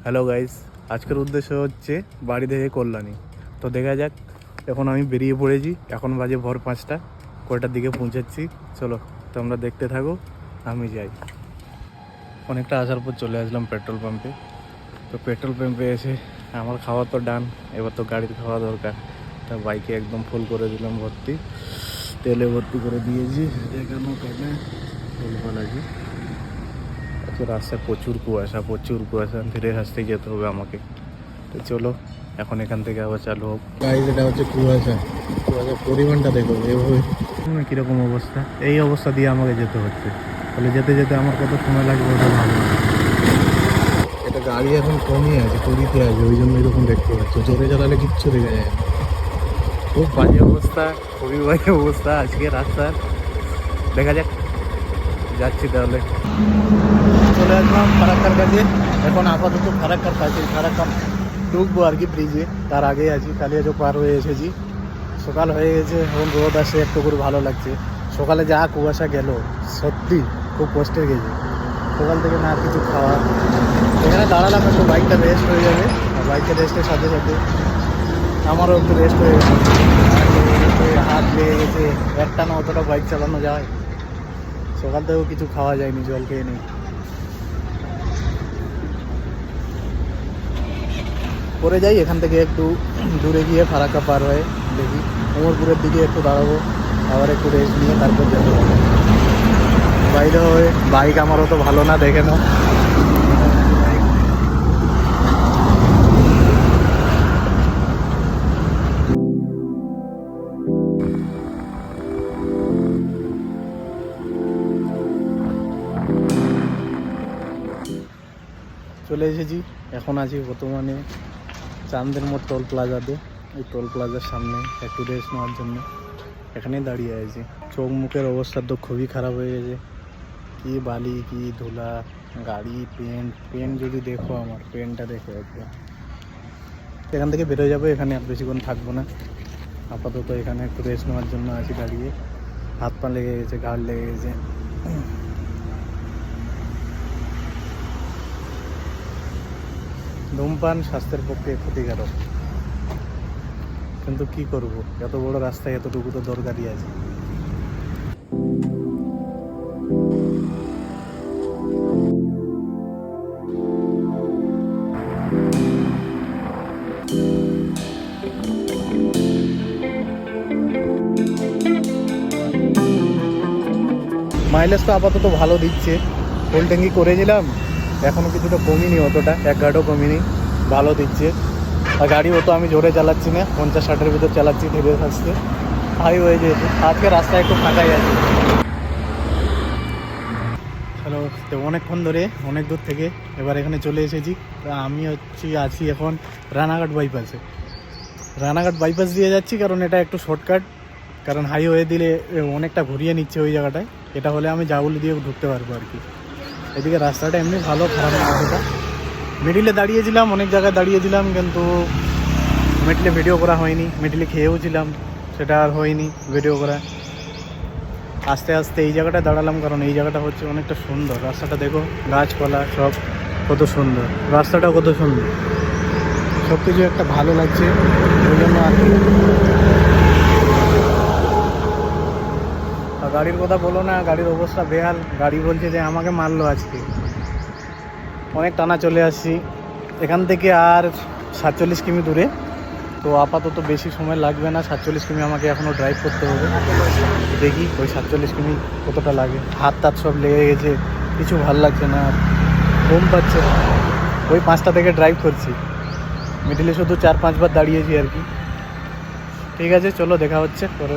Hello guys, আজকের উদ্দেশ্য হচ্ছে বাড়ি থেকে কল্যাণী। তো দেখা যাক, এখন আমি বেরিয়ে পড়েছি। এখন বাজে ভোর 5টা, কয়টার দিকে পৌঁছাচ্ছি চলো তোমরা দেখতে থাকো, আমি যাই। অনেকটা আসার পর চলে আসলাম পেট্রোল পাম্পে। তো পেট্রোল পাম্পে এসে আমার খাওয়া তো ডান, এবার তো গাড়ির খাওয়া দরকার। তা বাইকে একদম ফুল করে দিলাম, ভর্তি তেলে ভর্তি করে দিয়েছি। এখানেও কাটে ফুল আছে। আজকে রাস্তায় প্রচুর কুয়াশা, ধীরে আসতে যেতে হবে আমাকে। তো চলো এখন এখান থেকে আবার চালু হোক। গাইজ, এটা হচ্ছে কুয়াশার পরিমাণটা দেখো এভাবে কীরকম অবস্থা। এই অবস্থা দিয়ে আমাকে যেতে হচ্ছে, তাহলে যেতে যেতে আমার কত সময় লাগবে ওটা ভালো। এটা গাড়ি এখন কমই আছে, কুড়িতে আছে, ওই জন্য এরকম দেখতে পাচ্ছ। জোরে চালালে কিচ্ছু দেখা যায় না। খুব বাজে অবস্থা, খুবই বাজে অবস্থা আজকে রাস্তার। দেখা যাক, যাচ্ছি তাহলে। চলে আসলাম ফারাক্কার কাছে। এখন আপাতত ফারাক্কার কাছে, ফারাক্কা ঢুকবো আর কি ব্রিজে, তার আগেই আছি। কালিয়াচক পার হয়ে এসেছি, সকাল হয়ে গেছে, এখন রোদ আসে, একটু করে ভালো লাগছে। সকালে যা কুয়াশা গেল, সত্যি খুব কষ্টের গেছে। সকাল থেকে না কিছু খাওয়া, এখানে দাঁড়ালাম একটু, বাইকটা রেস্ট হয়ে যাবে। আর বাইকটা রেস্টের সাথে সাথে আমারও একটু রেস্ট হয়ে গেছে। হাত লেগে গেছে, একটা না অতটা বাইক চালানো যায়। সকাল থেকেও কিছু খাওয়া যায়নি, জল খেয়ে নেই। পরে যাই এখান থেকে একটু দূরে গিয়ে ফারাক্কা পার হয়ে দেখি উমরপুরের দিকে একটু দাঁড়াবো, আবার একটু রেস্ট নিয়ে তারপর যেতে হবে। বাইরে হয়ে বাইক আমারও তো ভালো না, দেখে নাও। চলে এসেছি, এখন আছি বর্তমানে চান্দের মোড় টোল প্লাজাতে। এই টোল প্লাজার সামনে একটু রেস্ট নেওয়ার জন্য এখানেই দাঁড়িয়ে আছি। চোখ মুখের অবস্থা তো খুবই খারাপ হয়ে গেছে, কি বালি কি ধুলা, গাড়ি পেন যদি দেখো, আমার পেনটা দেখো একবার। এখান থেকে বেরোয় যাবো, এখানে আর বেশিক্ষণ থাকবো না। আপাতত এখানে একটু রেস্ট নেওয়ার জন্য আছি দাঁড়িয়ে। হাত পা লেগে গেছে, ঘাড় লেগে গেছে। ধূমপান স্বাস্থ্যের পক্ষে ক্ষতিকারক, কিন্তু কি করব, এত বড় রাস্তায় এতটুকু তো দরকারই আছে। মাইলেজ তো আপাতত ভালো দিচ্ছে, ফুল ট্যাঙ্কি করেছিলাম, এখনও কিছুটা কমিনি, অতটা 1 গাড়ও কমিনি, ভালো দিচ্ছে। আর গাড়ি অত আমি জোরে চালাচ্ছি না, 50-60-এর ভিতর চালাচ্ছি, ধীরে আসতে হাইওয়ে যেহেতু। আজকে রাস্তায় একটু ফাঁকাই আছে। হ্যালো, তো অনেকক্ষণ ধরে অনেক দূর থেকে এবার এখানে চলে এসেছি। আমি আছি এখন রানাঘাট বাইপাস দিয়ে যাচ্ছি, কারণ এটা একটু শর্টকাট। কারণ হাইওয়ে দিলে অনেকটা ঘুরিয়ে নিচ্ছে ওই জায়গাটায়, এটা হলে আমি জাউলি দিয়ে ঢুকতে পারবো আর কি। এদিকে রাস্তাটা এমনি ভালো, খারাপ না অতটা। মিডিলে দাঁড়িয়েছিলাম, অনেক জায়গায় দাঁড়িয়েছিলাম, কিন্তু মিডিলে ভিডিও করা হয়নি। মিডিলে খেয়েও ছিলাম, সেটা আর হয়নি ভিডিও করা। আস্তে আস্তে এই জায়গাটা দাঁড়ালাম, কারণ এই জায়গাটা হচ্ছে অনেকটা সুন্দর। রাস্তাটা দেখো, গাছপালা সব কত সুন্দর, রাস্তাটাও কত সুন্দর, সব কিছু একটা ভালো লাগছে, ওই জন্য আর কি। গাড়ির কথা বলো না, গাড়ির অবস্থা বেহাল। গাড়ি বলছে যে আমাকে মারলো আজকে। অনেক টানা চলে আসছি, এখান থেকে আর 47 কিমি দূরে। তো আপাতত বেশি সময় লাগবে না, 47 কিমি আমাকে এখনও ড্রাইভ করতে হবে। দেখি ওই 47 কিমি কতটা লাগে। হাত টাত সব লেগে গেছে, কিছু ভাল লাগছে না, ঘুম পাচ্ছে। ওই 5টা থেকে ড্রাইভ করছি, মিডিলে শুধু 4-5 বার দাঁড়িয়েছি আর কি। ঠিক আছে, চলো দেখা হচ্ছে পরে।